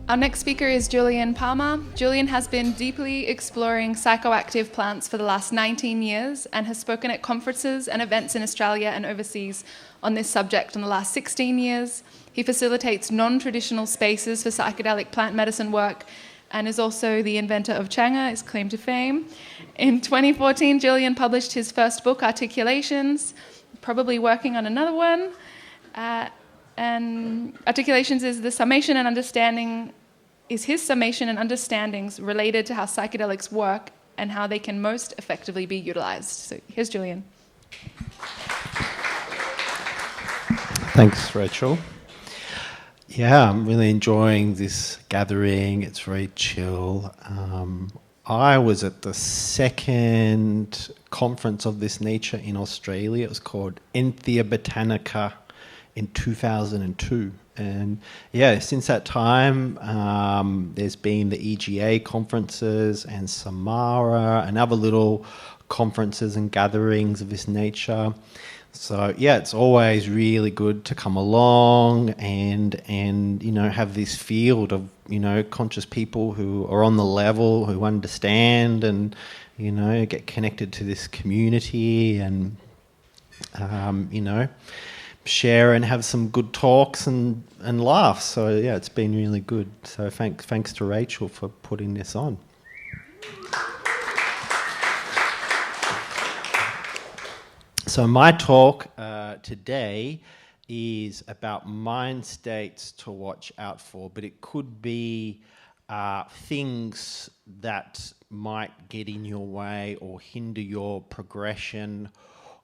Our next speaker is Julian Palmer. Julian has been deeply exploring psychoactive plants for the last 19 years and has spoken at conferences and events in Australia and overseas on this subject in the last 16 years. He facilitates non-traditional spaces for psychedelic plant medicine work and is also the inventor of Changa, his claim to fame. In 2014, Julian published his first book, Articulations, probably working on another one. And Articulations is the summation and understanding, is his summation and understandings related to how psychedelics work and how they can most effectively be utilized. So here's Julian. Thanks, Rachel. Yeah, I'm really enjoying this gathering. It's very chill. I was at the second conference of this nature in Australia. It was called Enthea Botanica in 2002. And yeah, since that time, there's been the EGA conferences and Samara and other little conferences and gatherings of this nature. So yeah, it's always really good to come along and you know, have this field of, you know, conscious people who are on the level, who understand and, you know, get connected to this community and, you know, share and have some good talks and laughs. So yeah, it's been really good. So thanks to Rachel for putting this on. So my talk today is about mind states to watch out for, but it could be things that might get in your way or hinder your progression,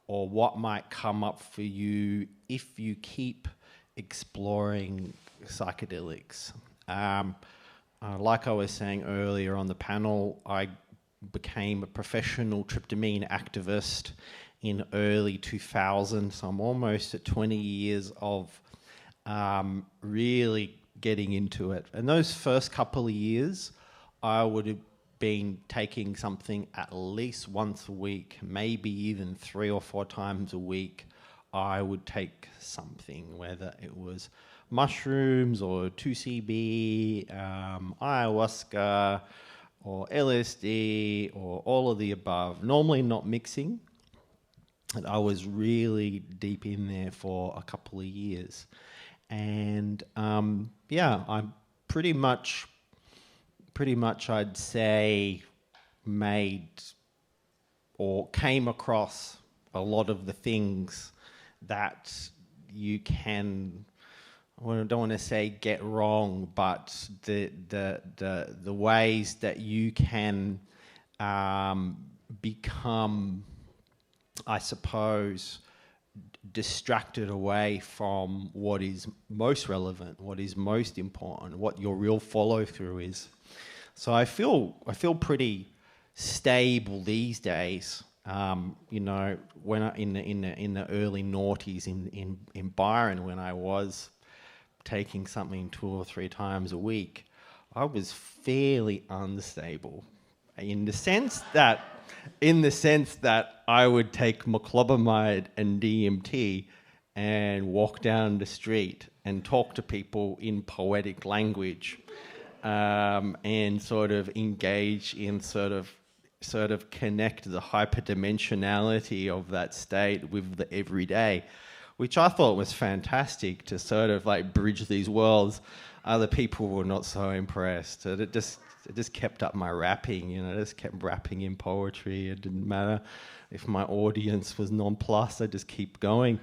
or what might come up for you if you keep exploring psychedelics. Like I was saying earlier on the panel, I became a professional tryptamine activist in early 2000, so I'm almost at 20 years of really getting into it. And those first couple of years, I would have been taking something at least once a week, maybe even 3 or 4 times a week. I would take something, whether it was mushrooms or 2CB, ayahuasca, or LSD, or all of the above. Normally not mixing. And I was really deep in there for a couple of years. And yeah, I'm pretty much I'd say made or came across a lot of the things that you can, I don't want to say get wrong, but the ways that you can become, I suppose, distracted away from what is most relevant, what is most important, what your real follow through is. So I feel pretty stable these days. You know, when in the early noughties in Byron, when I was taking something 2 or 3 times a week, I was fairly unstable, in the sense that I would take meclobamide and DMT and walk down the street and talk to people in poetic language, and sort of engage in sort of connect the hyperdimensionality of that state with the everyday, which I thought was fantastic to sort of like bridge these worlds. Other people were not so impressed. It just kept up my rapping, you know, I just kept rapping in poetry. It didn't matter if my audience was nonplussed, I just keep going.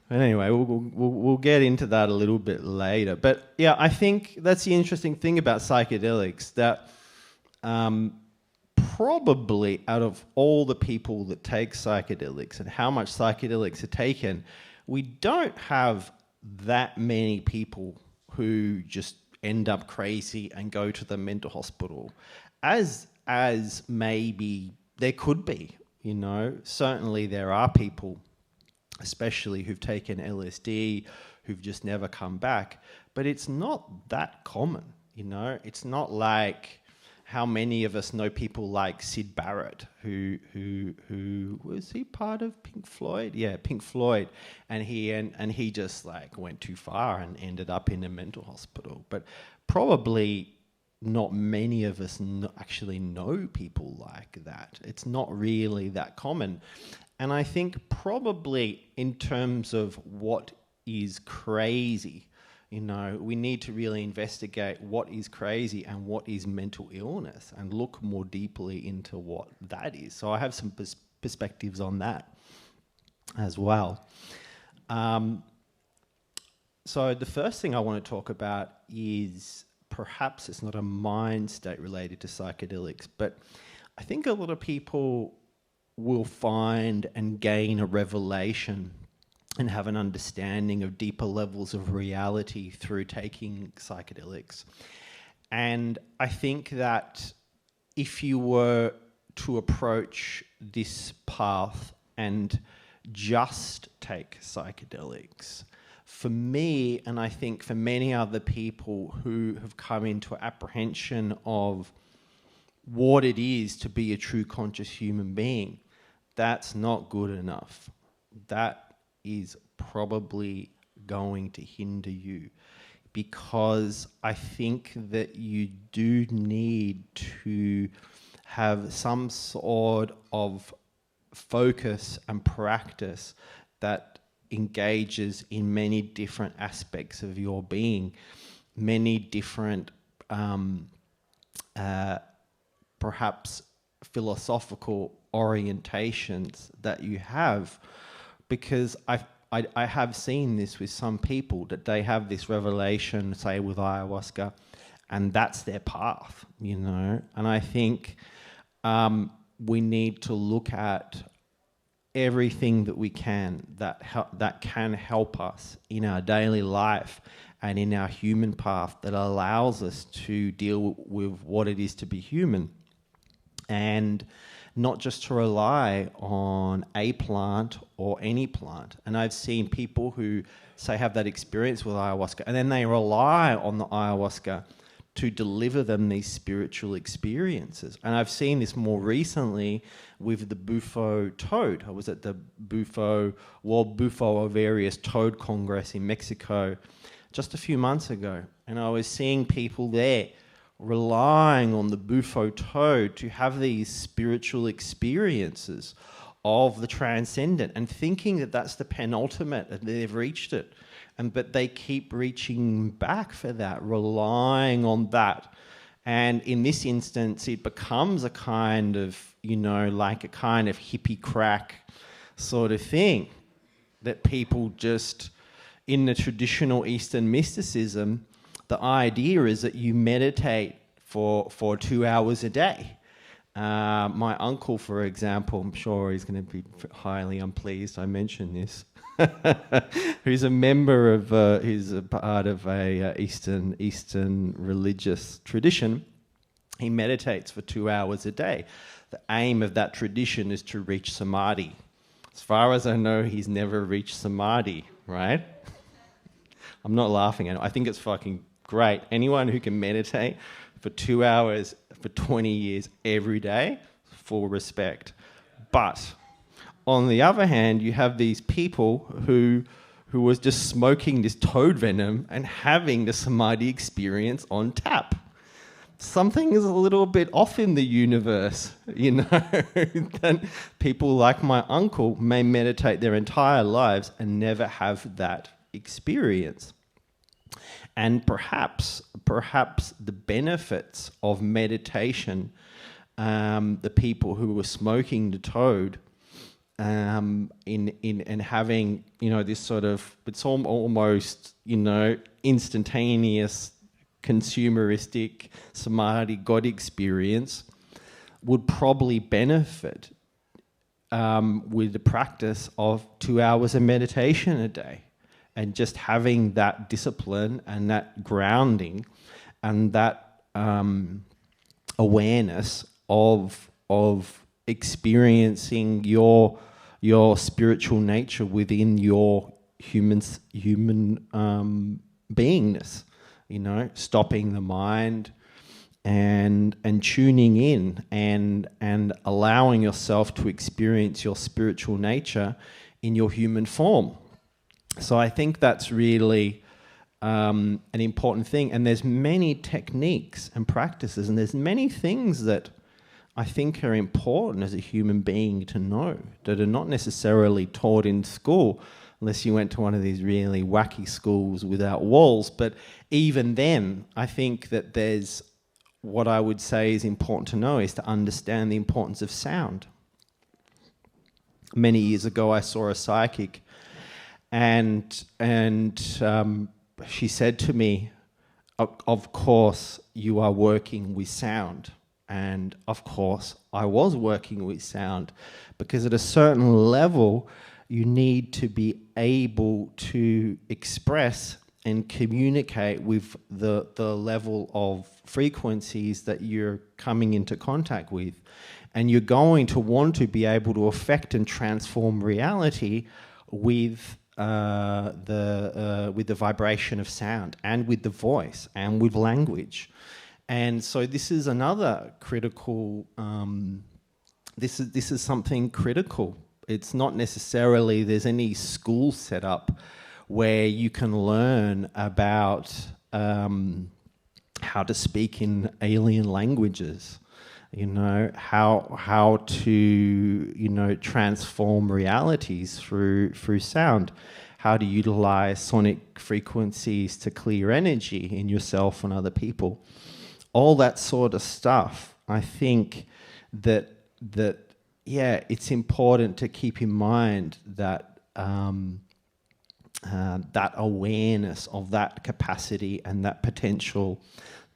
But anyway, we'll get into that a little bit later. But yeah, I think that's the interesting thing about psychedelics, that probably out of all the people that take psychedelics and how much psychedelics are taken, we don't have that many people who just end up crazy and go to the mental hospital, as maybe there could be, you know. Certainly there are people, especially who've taken LSD, who've just never come back, but it's not that common, you know. It's not like how many of us know people like Syd Barrett, who was he part of Pink Floyd? Yeah, Pink Floyd, and he just like went too far and ended up in a mental hospital. But probably not many of us actually know people like that. It's not really that common. And I think probably in terms of what is crazy, you know, we need to really investigate what is crazy and what is mental illness and look more deeply into what that is. So I have some perspectives on that as well. So the first thing I want to talk about is, perhaps it's not a mind state related to psychedelics, but I think a lot of people will find and gain a revelation and have an understanding of deeper levels of reality through taking psychedelics. And I think that if you were to approach this path and just take psychedelics, for me, and I think for many other people who have come into apprehension of what it is to be a true conscious human being, that's not good enough. That is probably going to hinder you, because I think that you do need to have some sort of focus and practice that engages in many different aspects of your being, many different perhaps philosophical orientations that you have. Because I have seen this with some people, that they have this revelation, say with ayahuasca, and that's their path, you know. And I think we need to look at everything that we can that can help us in our daily life and in our human path, that allows us to deal with what it is to be human. And not just to rely on a plant or any plant. And I've seen people who, say, have that experience with ayahuasca, and then they rely on the ayahuasca to deliver them these spiritual experiences. And I've seen this more recently with the Bufo toad. I was at the World Bufo Ovarious Toad Congress in Mexico just a few months ago, and I was seeing people there relying on the Bufo toad to have these spiritual experiences of the transcendent, and thinking that that's the penultimate, and they've reached it. But they keep reaching back for that, relying on that. And in this instance, it becomes a kind of, you know, like a kind of hippie crack sort of thing, that people just, in the traditional Eastern mysticism, the idea is that you meditate for 2 hours a day. My uncle, for example, I'm sure he's going to be highly unpleased I mentioned this, who's a member of, he's a part of a Eastern religious tradition. He meditates for 2 hours a day. The aim of that tradition is to reach samadhi. As far as I know, he's never reached samadhi, right? I'm not laughing at it. I think it's fucking great. Anyone who can meditate for 2 hours for 20 years every day, full respect. But on the other hand, you have these people who was just smoking this toad venom and having the samadhi experience on tap. Something is a little bit off in the universe, you know. That people like my uncle may meditate their entire lives and never have that experience. And perhaps the benefits of meditation, the people who were smoking the toad, in having, you know, this sort of, it's almost, you know, instantaneous consumeristic samadhi God experience, would probably benefit with the practice of 2 hours of meditation a day. And just having that discipline and that grounding and that awareness of experiencing your spiritual nature within your human beingness, you know, stopping the mind and tuning in and allowing yourself to experience your spiritual nature in your human form. So I think that's really an important thing. And there's many techniques and practices, and there's many things that I think are important as a human being to know that are not necessarily taught in school, unless you went to one of these really wacky schools without walls. But even then, I think that there's what I would say is important to know is to understand the importance of sound. Many years ago, I saw a psychic, and she said to me, of course, you are working with sound. And of course, I was working with sound, because at a certain level, you need to be able to express and communicate with the level of frequencies that you're coming into contact with. And you're going to want to be able to affect and transform reality with the vibration of sound, and with the voice, and with language. And so this is another critical, this is something critical. It's not necessarily there's any school set up where you can learn about how to speak in alien languages, how to transform realities through sound, how to utilize sonic frequencies to clear energy in yourself and other people. All that sort of stuff. I think that it's important to keep in mind that that awareness of that capacity and that potential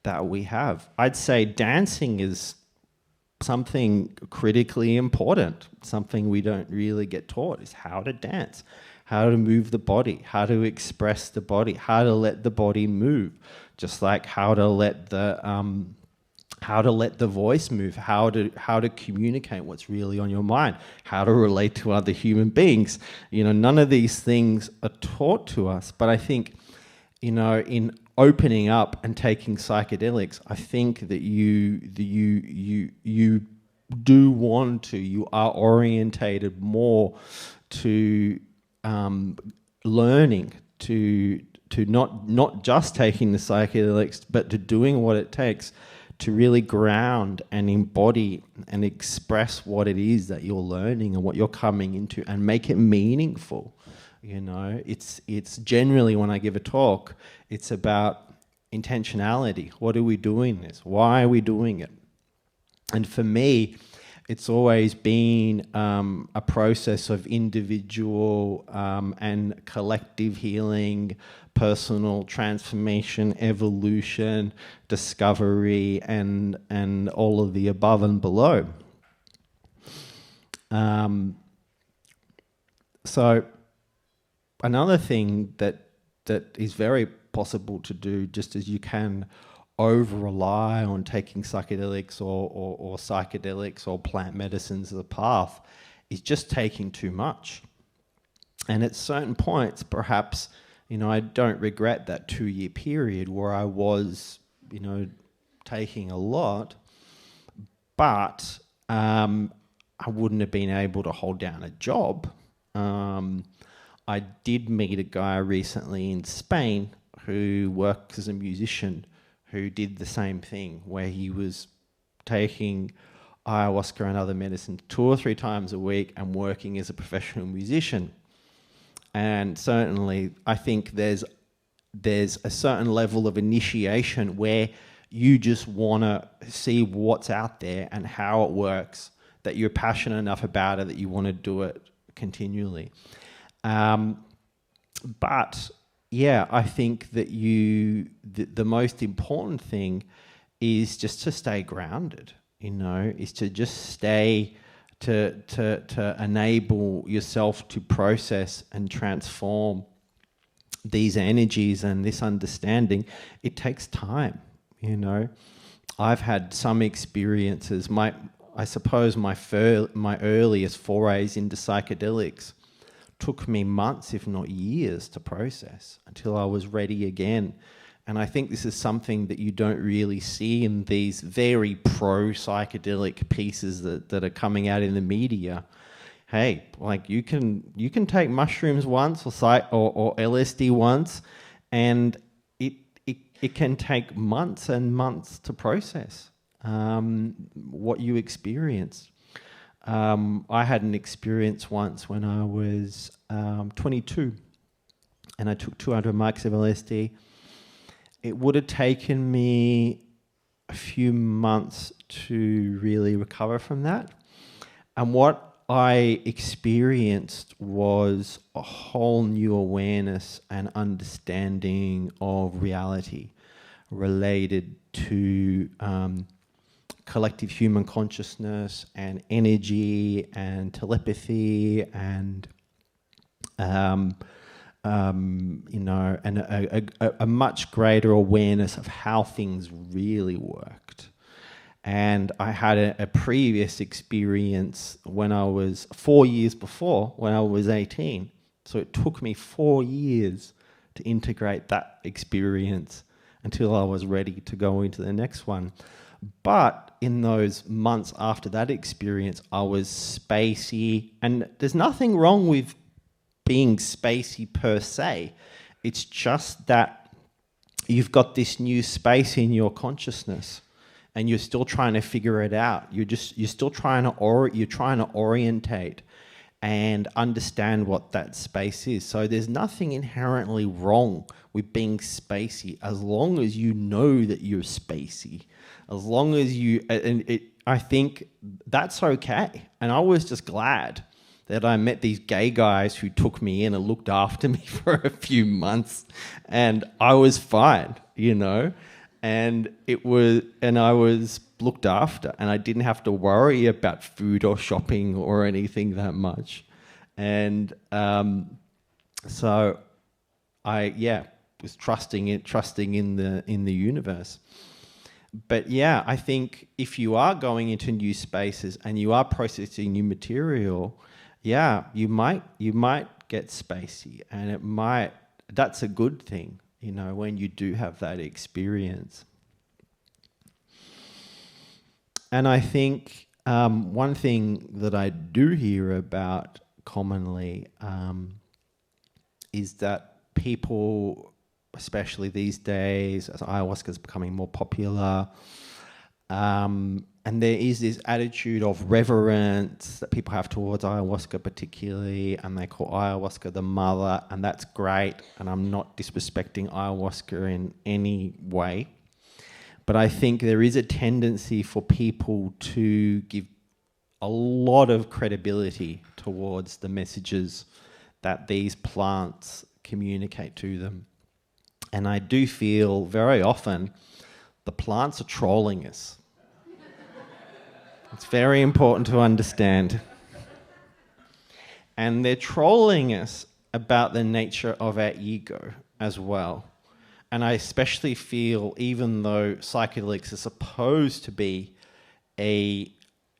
that we have. I'd say dancing is something critically important. Something we don't really get taught is how to dance, how to move the body, how to express the body, how to let the body move, just like how to let the voice move, how to communicate what's really on your mind, how to relate to other human beings. None of these things are taught to us. But I think, in opening up and taking psychedelics, I think that you do want to, you are orientated more to learning, to not just taking the psychedelics, but to doing what it takes to really ground and embody and express what it is that you're learning and what you're coming into, and make it meaningful. It's generally, when I give a talk, it's about intentionality. What are we doing this? Why are we doing it? And for me, it's always been a process of individual and collective healing, personal transformation, evolution, discovery, and all of the above and below. So another thing that is very possible to do, just as you can over-rely on taking psychedelics or psychedelics or plant medicines as a path, is just taking too much. And at certain points, perhaps, I don't regret that 2-year period where I was, taking a lot, but I wouldn't have been able to hold down a job. I did meet a guy recently in Spain who works as a musician, who did the same thing, where he was taking ayahuasca and other medicine 2 or 3 times a week and working as a professional musician. And certainly, I think there's a certain level of initiation where you just want to see what's out there and how it works, that you're passionate enough about it that you want to do it continually. But yeah, I think that the most important thing is just to stay grounded, is to just stay, to enable yourself to process and transform these energies and this understanding. It takes time, I've had some experiences. I suppose my earliest forays into psychedelics took me months, if not years, to process until I was ready again. And I think this is something that you don't really see in these very pro-psychedelic pieces that are coming out in the media. Hey, like you can take mushrooms once or LSD once, and it can take months and months to process what you experience. I had an experience once when I was 22, and I took 200 mics of LSD. It would have taken me a few months to really recover from that. And what I experienced was a whole new awareness and understanding of reality related to collective human consciousness and energy and telepathy and and a much greater awareness of how things really worked. And I had a previous experience when I was 4 years before, when I was 18. So it took me 4 years to integrate that experience until I was ready to go into the next one. But in those months after that experience, I was spacey, and there's nothing wrong with being spacey per se. It's just that you've got this new space in your consciousness and you're still trying to figure it out. You're still trying to orientate and understand what that space is. So there's nothing inherently wrong with being spacey as long as you know that you're spacey. As long as I think that's okay. And I was just glad that I met these gay guys who took me in and looked after me for a few months, and I was fine, and I was looked after, and I didn't have to worry about food or shopping or anything that much. And so I was trusting in the universe. But yeah, I think if you are going into new spaces and you are processing new material, you might get spacey, and that's a good thing, when you do have that experience. And I think one thing that I do hear about commonly is that people, especially these days, as ayahuasca is becoming more popular, and there is this attitude of reverence that people have towards ayahuasca particularly, and they call ayahuasca the mother, and that's great, and I'm not disrespecting ayahuasca in any way. But I think there is a tendency for people to give a lot of credibility towards the messages that these plants communicate to them. And I do feel very often the plants are trolling us. It's very important to understand. And they're trolling us about the nature of our ego as well. And I especially feel, even though psychedelics are supposed to be a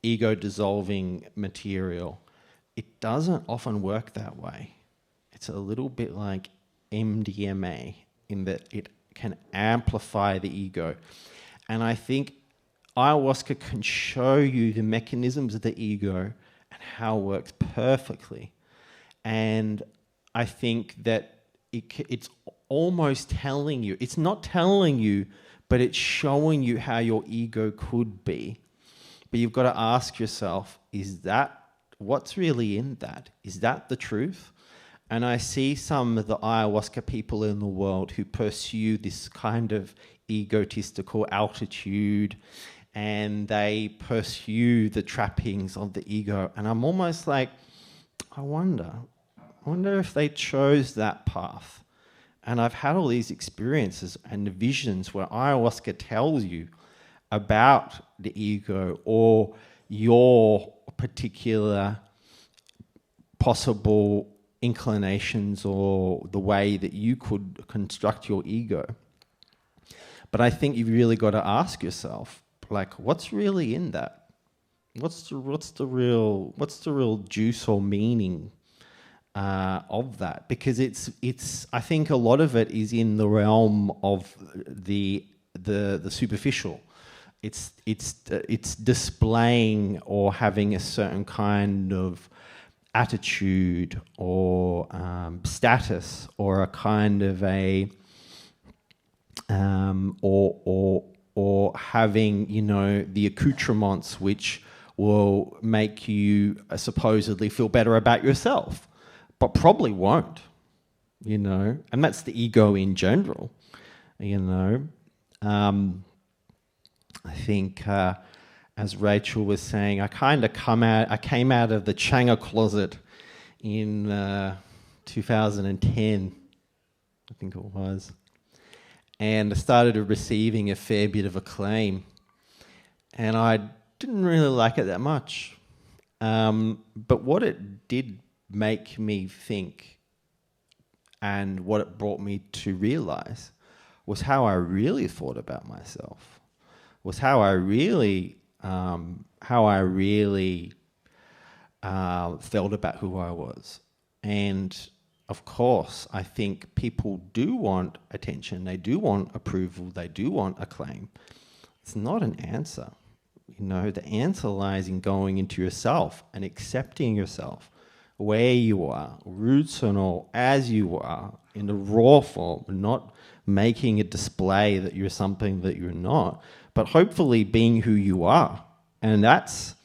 ego-dissolving material, it doesn't often work that way. It's a little bit like MDMA in that it can amplify the ego. And I think ayahuasca can show you the mechanisms of the ego and how it works perfectly. And I think that it's almost telling you, it's not telling you, but it's showing you how your ego could be. But you've got to ask yourself, what's really in that? Is that the truth? And I see some of the ayahuasca people in the world who pursue this kind of egotistical altitude, and they pursue the trappings of the ego. And I'm almost like, I wonder if they chose that path. And I've had all these experiences and visions where ayahuasca tells you about the ego or your particular possible inclinations or the way that you could construct your ego. But I think you've really got to ask yourself, like, what's really in that? What's the real juice or meaning of that, because it's I think a lot of it is in the realm of the superficial. It's displaying or having a certain kind of attitude or status, or a kind of a or having, you know, the accoutrements which will make you supposedly feel better about yourself, but probably won't, you know. And that's the ego in general, you know. I think, as Rachel was saying, I came out of the Changa closet in 2010, I think it was, and I started receiving a fair bit of acclaim, and I didn't really like it that much. But what it did make me think, and what it brought me to realize, was how I really thought about myself, was how I really felt about who I was. And of course, I think people do want attention, they do want approval, they do want acclaim. It's not an answer. You know, the answer lies in going into yourself and accepting yourself where you are, roots and all, as you are, in the raw form, not making a display that you're something that you're not, but hopefully being who you are. And that's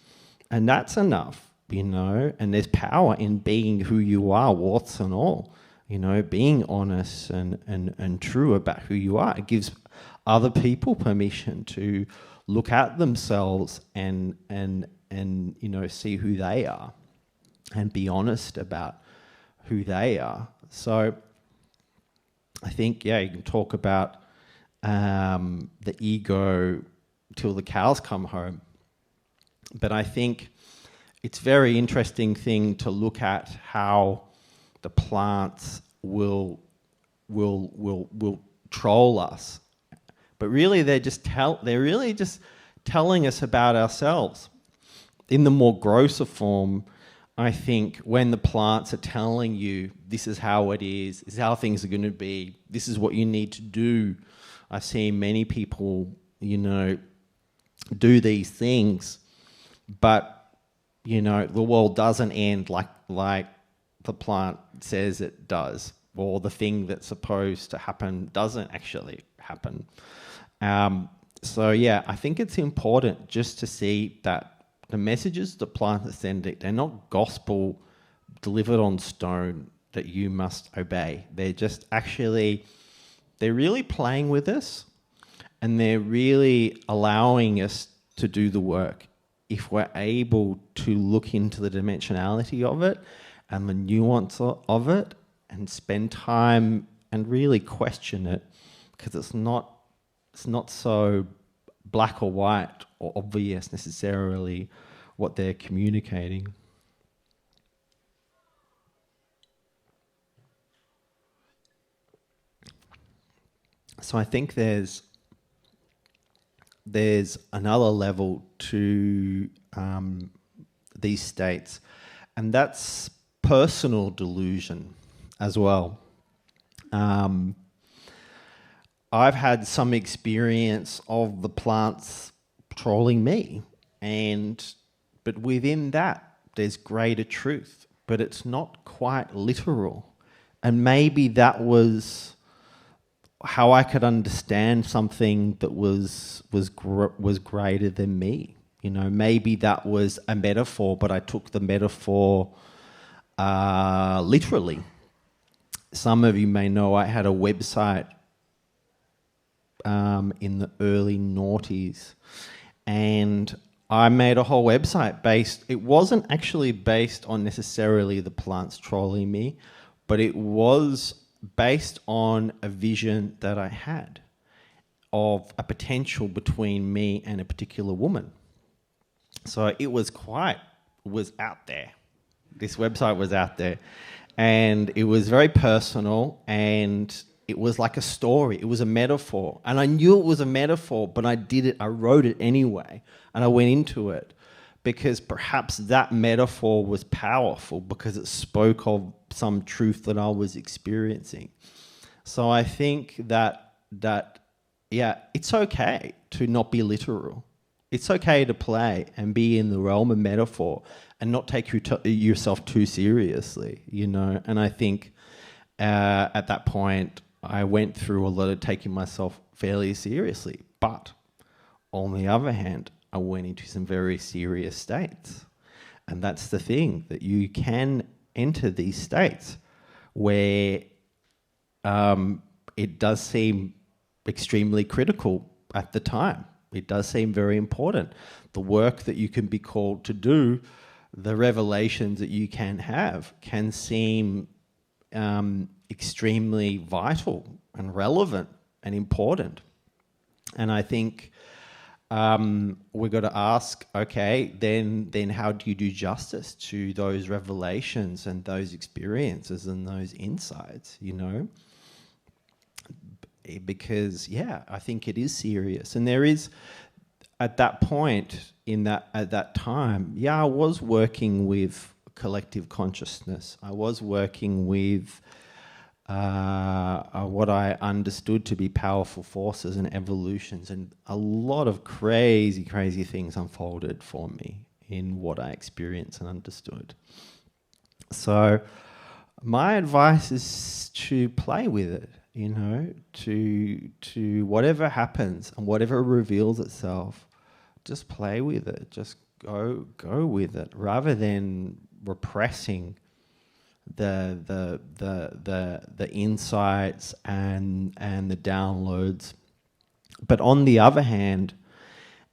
enough, you know. And there's power in being who you are, warts and all, you know, being honest and true about who you are. It gives other people permission to look at themselves and you know, see who they are and be honest about who they are. So I think, yeah, you can talk about the ego till the cows come home. But I think it's a very interesting thing to look at how the plants will troll us. But really, they're really just telling us about ourselves. In the more grosser form, I think when the plants are telling you this is how it is, this is how things are going to be, this is what you need to do. I've seen many people, you know, do these things, but, you know, the world doesn't end like the plant says it does, or the thing that's supposed to happen doesn't actually happen. So yeah, I think it's important just to see that the messages the plants are sending, they're not gospel delivered on stone that you must obey. They're just actually, they're really playing with us, and they're really allowing us to do the work. If we're able to look into the dimensionality of it and the nuance of it, and spend time and really question it, because it's not so black or white or obvious necessarily what they're communicating. So I think there's another level to these states, and that's personal delusion as well. I've had some experience of the plants trolling me, but within that there's greater truth, but it's not quite literal. And maybe that was how I could understand something that was greater than me. You know, maybe that was a metaphor, but I took the metaphor literally. Some of you may know I had a website in the early noughties, and I made a whole website it wasn't actually based on necessarily the plants trolling me, but it was based on a vision that I had of a potential between me and a particular woman. So it was out there. This website was out there, and it was very personal, and it was like a story. It was a metaphor, and I knew it was a metaphor, but I wrote it anyway, and I went into it. because perhaps that metaphor was powerful because it spoke of some truth that I was experiencing. So I think that yeah, it's okay to not be literal. It's okay to play and be in the realm of metaphor and not take yourself too seriously, you know. And I think at that point, I went through a lot of taking myself fairly seriously. But on the other hand, I went into some very serious states. And that's the thing, that you can enter these states where it does seem extremely critical at the time. It does seem very important. The work that you can be called to do, the revelations that you can have, can seem extremely vital and relevant and important. And I think we've got to ask, okay, then how do you do justice to those revelations and those experiences and those insights, you know? Because, yeah, I think it is serious. And there is, at that point, at that time, yeah, I was working with collective consciousness. I was working with what I understood to be powerful forces and evolutions, and a lot of crazy, crazy things unfolded for me in what I experienced and understood. So my advice is to play with it, you know, to whatever happens and whatever reveals itself, just play with it, just go with it, rather than repressing the insights and the downloads. But on the other hand,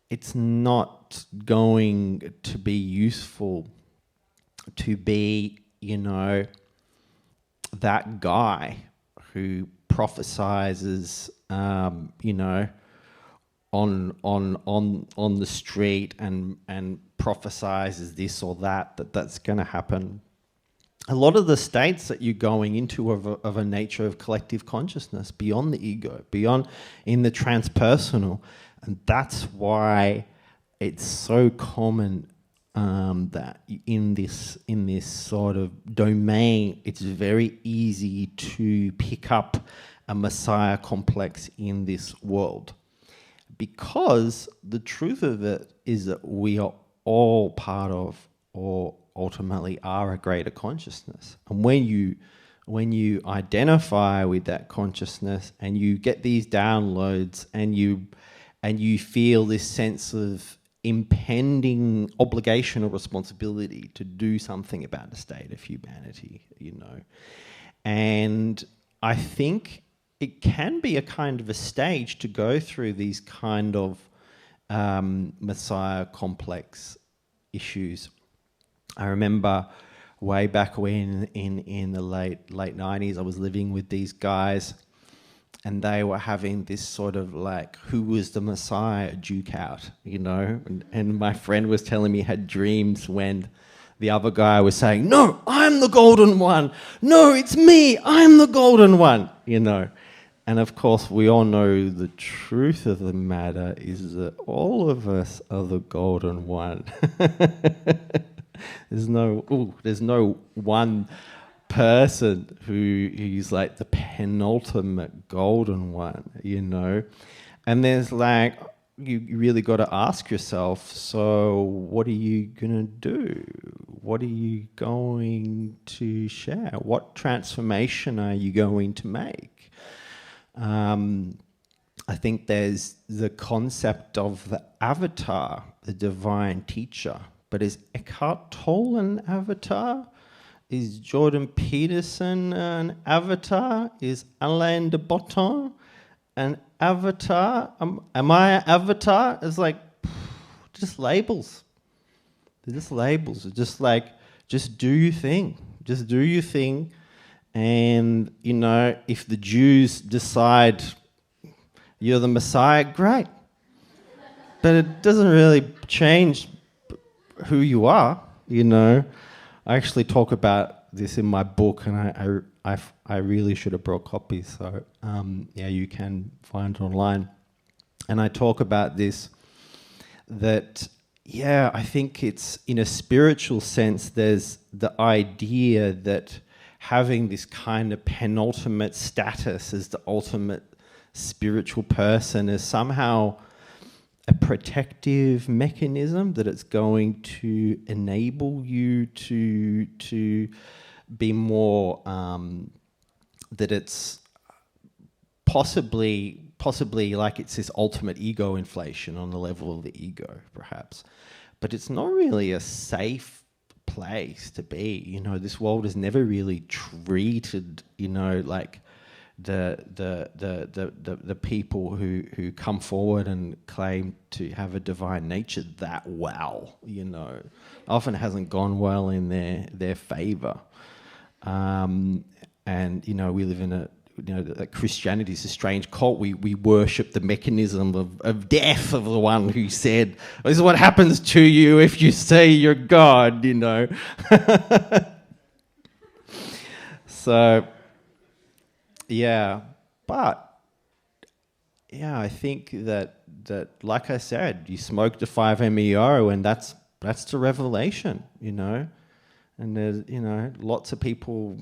it's not going to be useful to be, you know, that guy who prophesizes, you know, on the street and prophesizes this or that's going to happen. A lot of the states that you're going into of a nature of collective consciousness, beyond the ego, beyond in the transpersonal, and that's why it's so common that in this sort of domain, it's very easy to pick up a messiah complex in this world, because the truth of it is that we are all part of, or ultimately are, a greater consciousness. And when you identify with that consciousness and you get these downloads and you feel this sense of impending obligation or responsibility to do something about the state of humanity, you know. And I think it can be a kind of a stage to go through these kind of messiah complex issues. I remember way back when in the late 90s, I was living with these guys, and they were having this sort of like, who was the messiah duke out, you know? And my friend was telling me he had dreams when the other guy was saying, no, I'm the golden one. No, it's me. I'm the golden one, you know? And of course, we all know the truth of the matter is that all of us are the golden one. There's no one person who's like the penultimate golden one, you know. And there's like, you really got to ask yourself, so what are you gonna do? What are you going to share? What transformation are you going to make? I think there's the concept of the avatar, the divine teacher. But is Eckhart Tolle an avatar? Is Jordan Peterson an avatar? Is Alain de Botton an avatar? Am I an avatar? It's like, just labels. They're just labels. It's just like, just do your thing. Just do your thing. And, you know, if the Jews decide you're the Messiah, great. But it doesn't really change who you are, you know. I actually talk about this in my book, and I really should have brought copies. So yeah, you can find it online. And I talk about this, that Yeah, I think it's, in a spiritual sense, there's the idea that having this kind of penultimate status as the ultimate spiritual person is somehow a protective mechanism, that it's going to enable you to be more, that it's possibly like it's this ultimate ego inflation on the level of the ego, perhaps. But it's not really a safe place to be. You know, this world has never really treated, you know, like the people who come forward and claim to have a divine nature that well. You know, often hasn't gone well in their favor. And you know, we live in a, you know, that Christianity is a strange cult. We worship the mechanism of death of the one who said, "This is what happens to you if you say you're God," you know. So, yeah, but yeah, I think that like I said, you smoke the 5-MeO, and that's the revelation, you know. And there's, you know, lots of people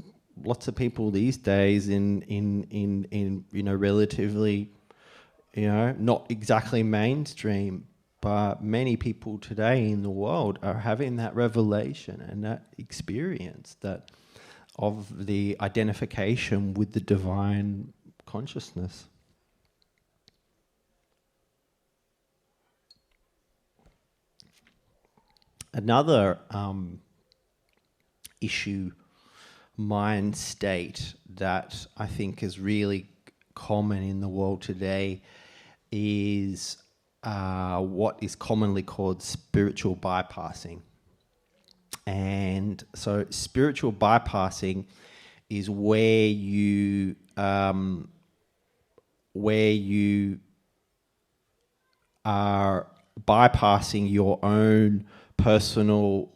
these days in you know, relatively, you know, not exactly mainstream, but many people today in the world are having that revelation and that experience that of the identification with the divine consciousness. Another issue, mind state, that I think is really common in the world today is what is commonly called spiritual bypassing. And so spiritual bypassing is where you are bypassing your own personal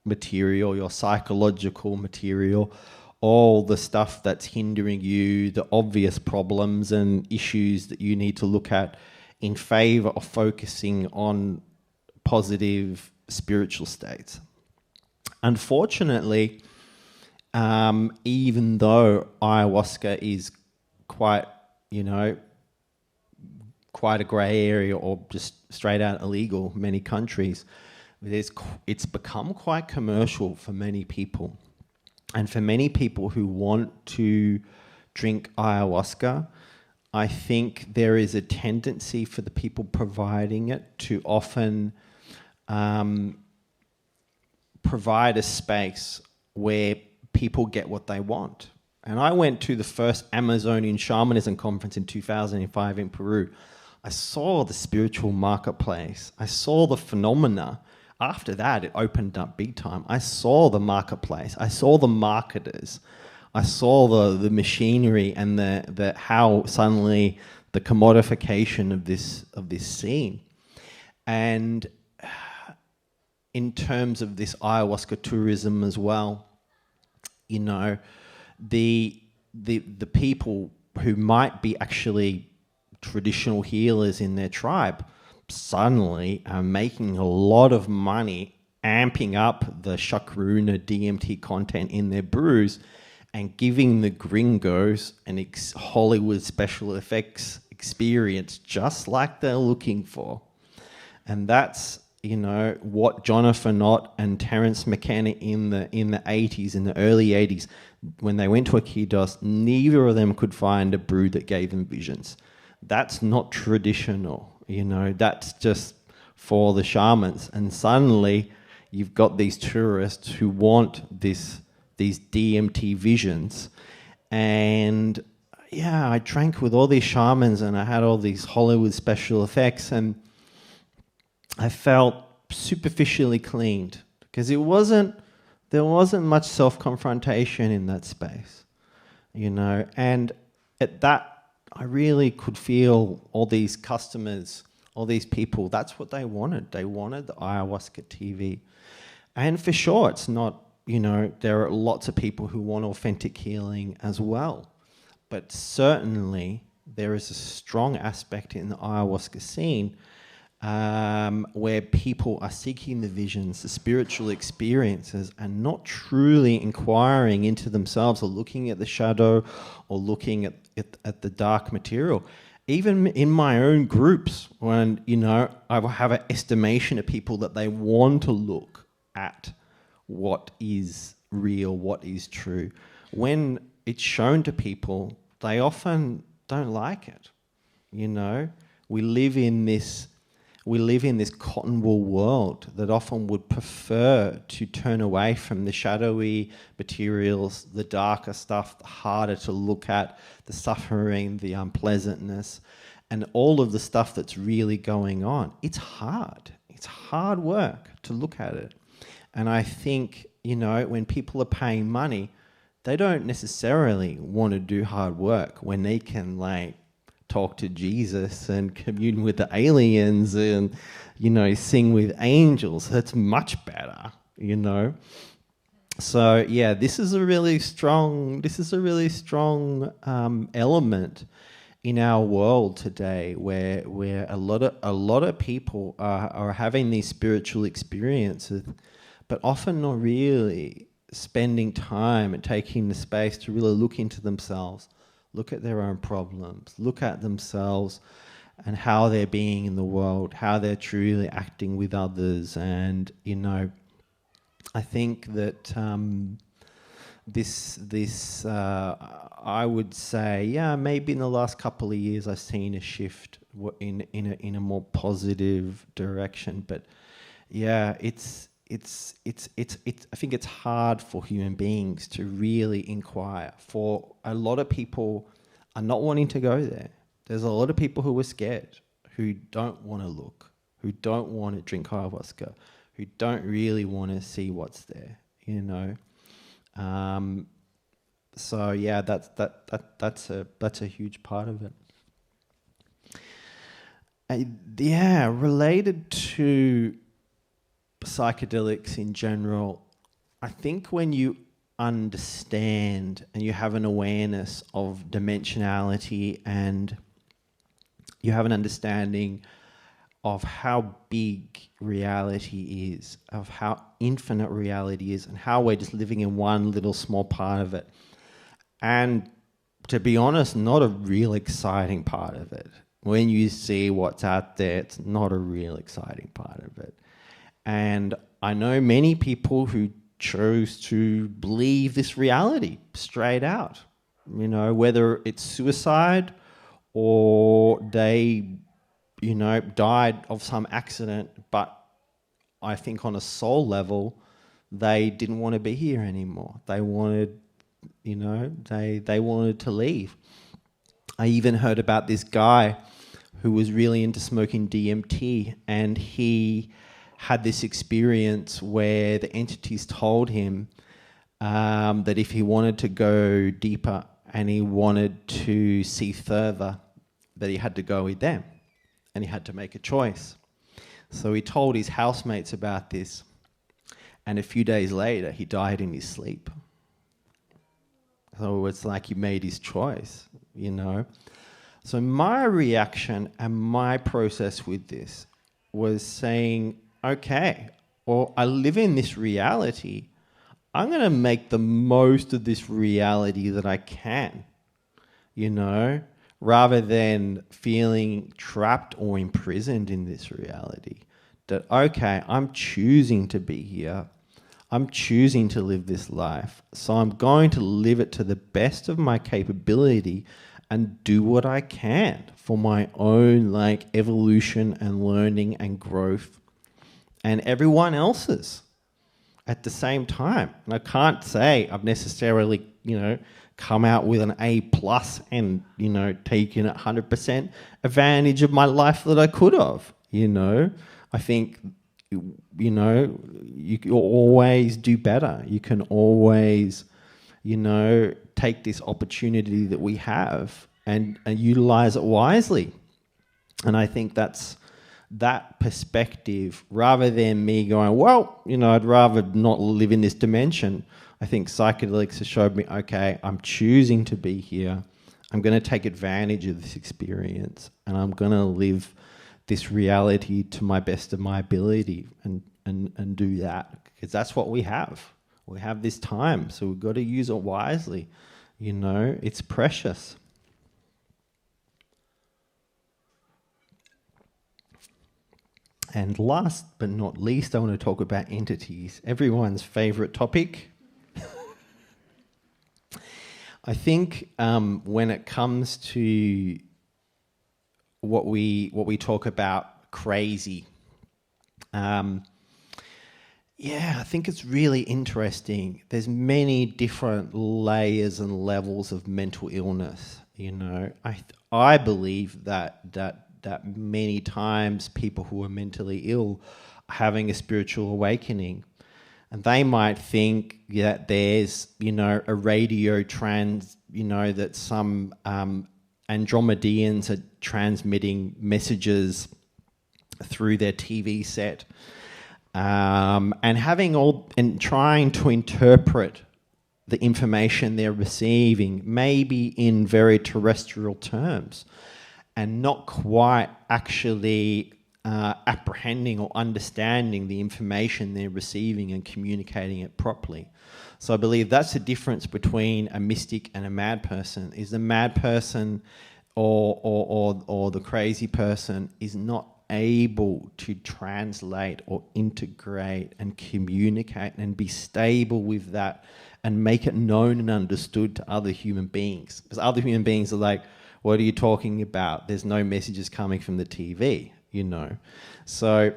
material, your psychological material, all the stuff that's hindering you, the obvious problems and issues that you need to look at, in favor of focusing on positive spiritual states. Unfortunately, even though ayahuasca is quite, you know, quite a grey area or just straight out illegal in many countries, it's become quite commercial for many people. And for many people who want to drink ayahuasca, I think there is a tendency for the people providing it to often provide a space where people get what they want. And I went to the first Amazonian shamanism conference in 2005 in Peru. I saw the spiritual marketplace. I saw the phenomena. After that, it opened up big time. I saw the marketplace. I saw the marketers. I saw the machinery and the how suddenly the commodification of this scene. And in terms of this ayahuasca tourism as well, you know, the people who might be actually traditional healers in their tribe suddenly are making a lot of money amping up the chacruna DMT content in their brews and giving the gringos an Hollywood special effects experience just like they're looking for. And that's, you know, what Jonathan Ott and Terence McKenna in the 80s, in the early 80s, when they went to Iquitos, neither of them could find a brew that gave them visions. That's not traditional, you know, that's just for the shamans. And suddenly you've got these tourists who want these DMT visions. And yeah, I drank with all these shamans and I had all these Hollywood special effects, and I felt superficially cleaned because there wasn't much self-confrontation in that space, you know. And at that, I really could feel all these customers, all these people, that's what they wanted. They wanted the ayahuasca TV. And for sure, it's not, you know, there are lots of people who want authentic healing as well. But certainly there is a strong aspect in the ayahuasca scene where people are seeking the visions, the spiritual experiences, and not truly inquiring into themselves or looking at the shadow or looking at the dark material. Even in my own groups, when, you know, I have an estimation of people that they want to look at what is real, what is true. When it's shown to people, they often don't like it. You know, we live in this cotton wool world that often would prefer to turn away from the shadowy materials, the darker stuff, the harder to look at, the suffering, the unpleasantness, and all of the stuff that's really going on. It's hard. It's hard work to look at it. And I think, you know, when people are paying money, they don't necessarily want to do hard work when they can, like, talk to Jesus and commune with the aliens and, you know, sing with angels. That's much better, you know. So yeah, this is a really strong element in our world today, where a lot of people are having these spiritual experiences, but often not really spending time and taking the space to really look into themselves. Look at their own problems, look at themselves and how they're being in the world, how they're truly acting with others. And, you know, I think that I would say, yeah, maybe in the last couple of years I've seen a shift in a more positive direction. But yeah, I think it's hard for human beings to really inquire. For a lot of people are not wanting to go there. There's a lot of people who are scared, who don't want to look, who don't want to drink ayahuasca, who don't really want to see what's there, you know. So yeah, that's a huge part of it. Yeah, related to psychedelics in general, I think when you understand and you have an awareness of dimensionality and you have an understanding of how big reality is, of how infinite reality is, and how we're just living in one little small part of it, and to be honest, not a real exciting part of it. When you see what's out there, it's not a real exciting part of it. And I know many people who chose to believe this reality straight out, you know, whether it's suicide or they, you know, died of some accident, but I think on a soul level, they didn't want to be here anymore. They wanted, you know, they wanted to leave. I even heard about this guy who was really into smoking DMT, and he had this experience where the entities told him that if he wanted to go deeper and he wanted to see further, that he had to go with them and he had to make a choice. So he told his housemates about this, and a few days later he died in his sleep. So it's like he made his choice, you know. So my reaction and my process with this was saying, okay, well, I live in this reality. I'm going to make the most of this reality that I can, you know, rather than feeling trapped or imprisoned in this reality. That, okay, I'm choosing to be here. I'm choosing to live this life. So I'm going to live it to the best of my capability and do what I can for my own, like, evolution and learning and growth, and everyone else's at the same time. And I can't say I've necessarily, you know, come out with an A+ and, you know, taken 100% advantage of my life that I could have, you know. I think, you know, you can always do better. You can always, you know, take this opportunity that we have and utilize it wisely. And I think that's that perspective, rather than me going, well, you know, I'd rather not live in this dimension. I think psychedelics have showed me, okay, I'm choosing to be here. I'm going to take advantage of this experience, and I'm going to live this reality to my best of my ability and do that, because that's what we have. We have this time, so we've got to use it wisely. You know, it's precious. And last but not least, I want to talk about entities, everyone's favorite topic. I think when it comes to what we talk about crazy, I think it's really interesting. There's many different layers and levels of mental illness. You know, I believe that many times people who are mentally ill are having a spiritual awakening, and they might think that there's, you know, a radio that some Andromedians are transmitting messages through their TV set, and trying to interpret the information they're receiving, maybe in very terrestrial terms, and not quite actually apprehending or understanding the information they're receiving and communicating it properly. So I believe that's the difference between a mystic and a mad person. Is the mad person or the crazy person is not able to translate or integrate and communicate and be stable with that and make it known and understood to other human beings. Because other human beings are like, what are you talking about? There's no messages coming from the TV, you know. So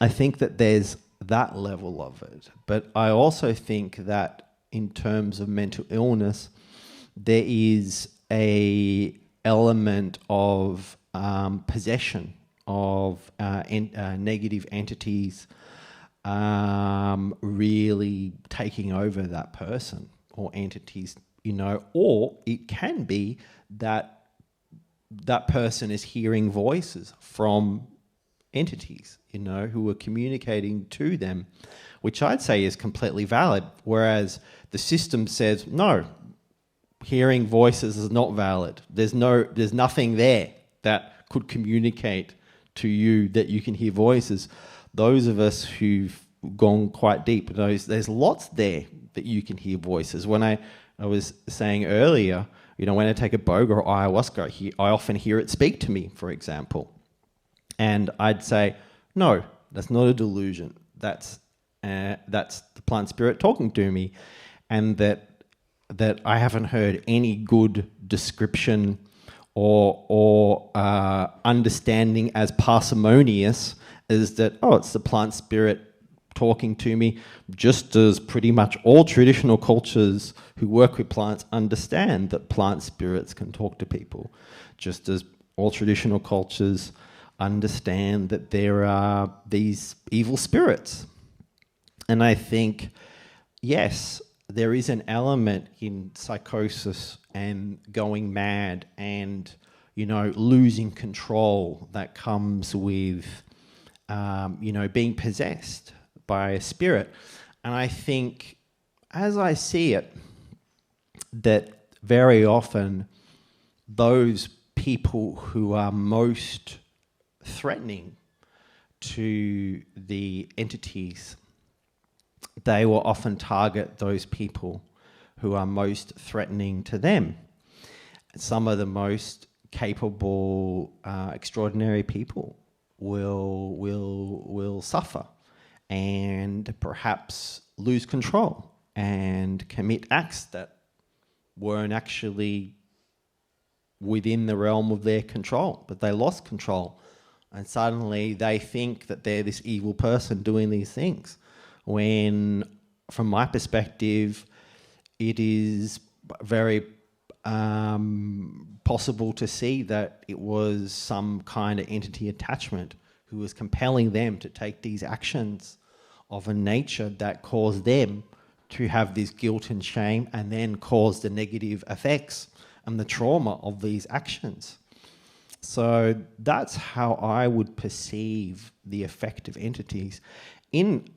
I think that there's that level of it. But I also think that in terms of mental illness, there is a element of possession of negative entities really taking over that person or entities, you know, or it can be that that person is hearing voices from entities, you know, who are communicating to them, which I'd say is completely valid, whereas the system says, no, hearing voices is not valid. There's nothing there that could communicate to you that you can hear voices. Those of us who've gone quite deep, there's lots there that you can hear voices. When I was saying earlier, you know, when I take a boga or ayahuasca, I often hear it speak to me, for example. And I'd say, no, that's not a delusion. That's the plant spirit talking to me. And that I haven't heard any good description or understanding as parsimonious as that, oh, it's the plant spirit talking to me, just as pretty much all traditional cultures who work with plants understand that plant spirits can talk to people, just as all traditional cultures understand that there are these evil spirits. And I think, yes, there is an element in psychosis and going mad and, you know, losing control that comes with, you know, being possessed by a spirit. And I think, as I see it, that very often those people who are most threatening to the entities, they will often target those people who are most threatening to them. Some of the most capable, extraordinary people will suffer and perhaps lose control and commit acts that weren't actually within the realm of their control, but they lost control. And suddenly they think that they're this evil person doing these things, when from my perspective, it is very possible to see that it was some kind of entity attachment who was compelling them to take these actions of a nature that caused them to have this guilt and shame, and then cause the negative effects and the trauma of these actions. So that's how I would perceive the effect of entities in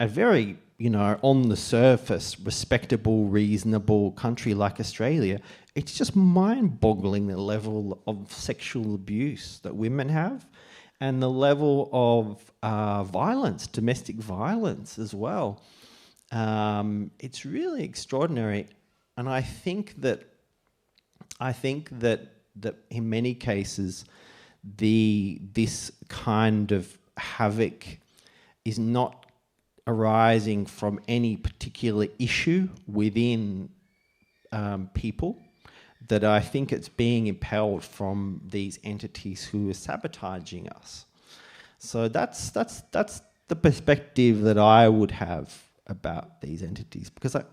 a very, you know, on the surface, respectable, reasonable country like Australia. It's just mind-boggling the level of sexual abuse that women have and the level of violence, domestic violence as well. It's really extraordinary, and I think that in many cases, this kind of havoc is not arising from any particular issue within people. That I think it's being impelled from these entities who are sabotaging us. So that's the perspective that I would have about these entities, because I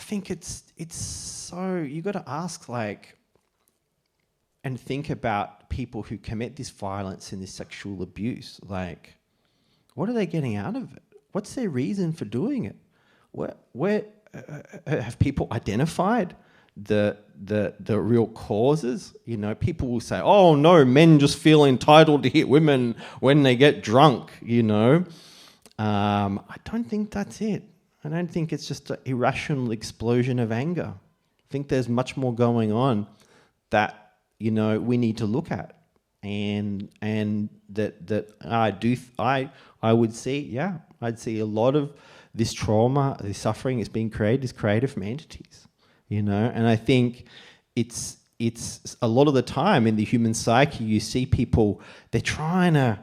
think it's so, you got to ask, like, and think about people who commit this violence and this sexual abuse. Like, what are they getting out of it? What's their reason for doing it? Where have people identified the real causes? People will say, "Oh no, men just feel entitled to hit women when they get drunk." I don't think that's it. I don't think it's just an irrational explosion of anger. I think there's much more going on that we need to look at, and that I would see. I'd see a lot of this trauma, this suffering is created from entities, and I think it's a lot of the time in the human psyche, you see people, they're trying to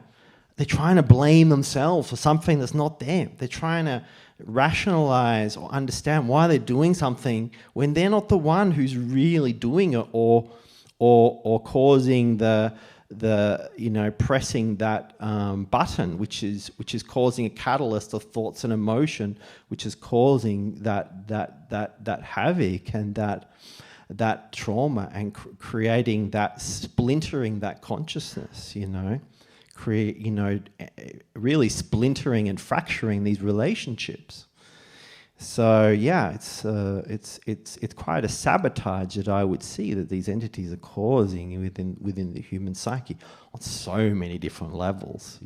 blame themselves for something that's not them. They're trying to rationalize or understand why they're doing something when they're not the one who's really doing it, or causing the pressing that button, which is causing a catalyst of thoughts and emotion, which is causing that havoc and that trauma, and creating that splintering, that consciousness, really splintering and fracturing these relationships. So it's quite a sabotage that I would see that these entities are causing within the human psyche on so many different levels.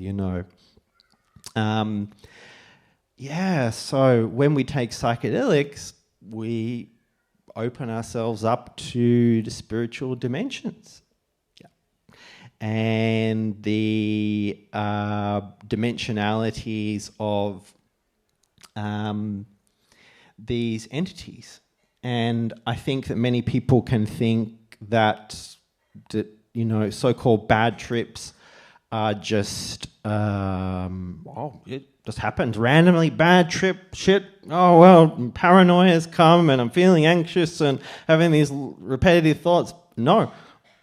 So when we take psychedelics, we open ourselves up to the spiritual dimensions. And the dimensionalities of these entities. And I think that many people can think that so-called bad trips are just, it just happens randomly, bad trip, shit, oh well, paranoia's come and I'm feeling anxious and having these repetitive thoughts. No.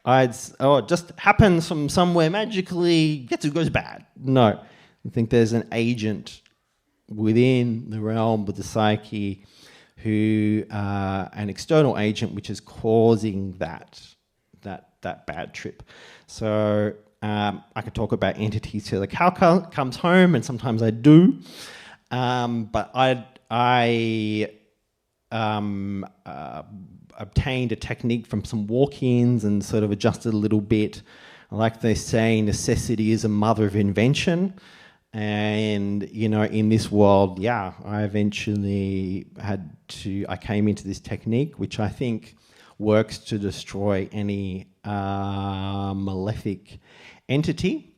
It just happens from somewhere magically, goes bad. No. I think there's an agent within the realm of the psyche who, an external agent, which is causing that bad trip. So I could talk about entities till the cow comes home, and sometimes I do. But I obtained a technique from some walk-ins and sort of adjusted a little bit. Like they say, necessity is a mother of invention. And, in this world, I eventually I came into this technique, which I think works to destroy any malefic entity.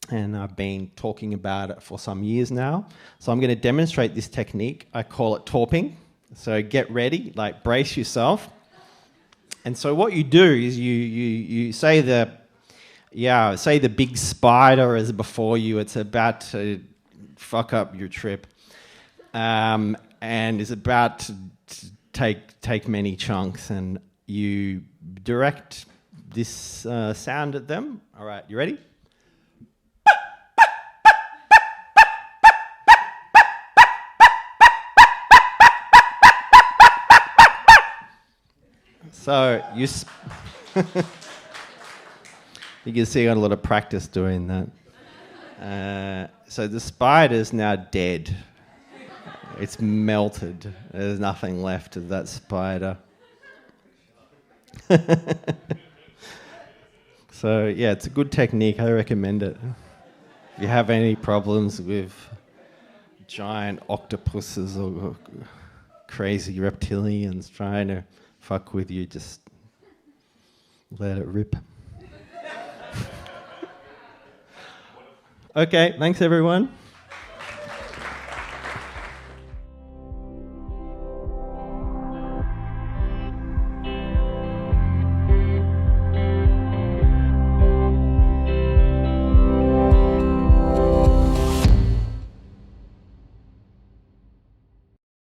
And I've been talking about it for some years now. So I'm going to demonstrate this technique. I call it torping. So get ready, like brace yourself. And so what you do is you say the big spider is before you, it's about to fuck up your trip, and is about to take many chunks, and you direct this sound at them. All right, you ready? So you can see I got a lot of practice doing that. So the spider's now dead. It's melted. There's nothing left of that spider. So it's a good technique. I recommend it. If you have any problems with giant octopuses or crazy reptilians trying to fuck with you, just let it rip. Okay, thanks everyone.